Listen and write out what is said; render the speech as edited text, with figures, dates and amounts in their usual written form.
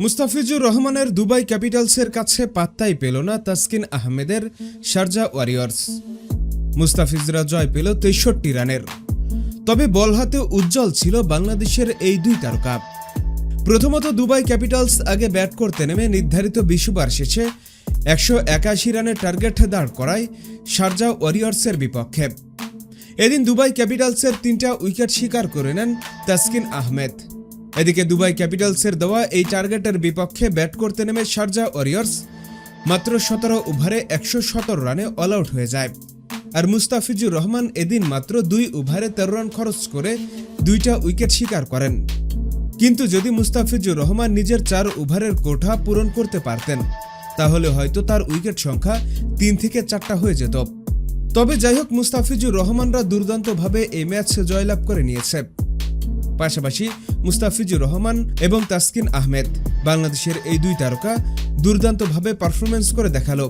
মুস্তাফিজুর রহমানের দুবাই ক্যাপিটালসের কাছে পাত্তাই পেল না তাসকিন আহমেদের শারজা ওয়ারিয়র্স। মুস্তাফিজরা জয় পেল ৬৩ রানের। তবে বল হাতে উজ্জ্বল ছিল বাংলাদেশের এই দুই তারকা। প্রথমত দুবাই ক্যাপিটালস আগে ব্যাট করতে নেমে নির্ধারিত ২০ ওভার শেষে ১৮১ রানের টার্গেট দাঁড় করায় শারজা ওয়ারিয়র্সের বিপক্ষে। এদিন দুবাই ক্যাপিটালসের ৩টা উইকেট শিকার করে নেন তাসকিন আহমেদ। এদিকে দুবাই ক্যাপিটালসের দেওয়া এই টার্গেটের বিপক্ষে ব্যাট করতে নেমে শারজা ওয়ারিয়র্স মাত্র ১৭ ওভারে ১১৭ রানে অল আউট হয়ে যায়। আর মুস্তাফিজুর রহমান এদিন মাত্র ২ ওভারে ১৩ রান খরচ করে ২টা উইকেট শিকার করেন। কিন্তু যদি মুস্তাফিজুর রহমান নিজের ৪ ওভারের কোঠা পূরণ করতে পারতেন তাহলে হয়তো তার উইকেট সংখ্যা ৩ থেকে ৪টা হয়ে যেত। তবে যাই হোক, মুস্তাফিজুর রহমানরা দুর্দান্তভাবে এই ম্যাচ জয়লাভ করে নিয়েছে। পাশাপাশি মুস্তাফিজুর রহমান এবং তাসকিন আহমেদ, বাংলাদেশের এই দুই তারকা দুর্দান্তভাবে পারফরমেন্স করে দেখালো।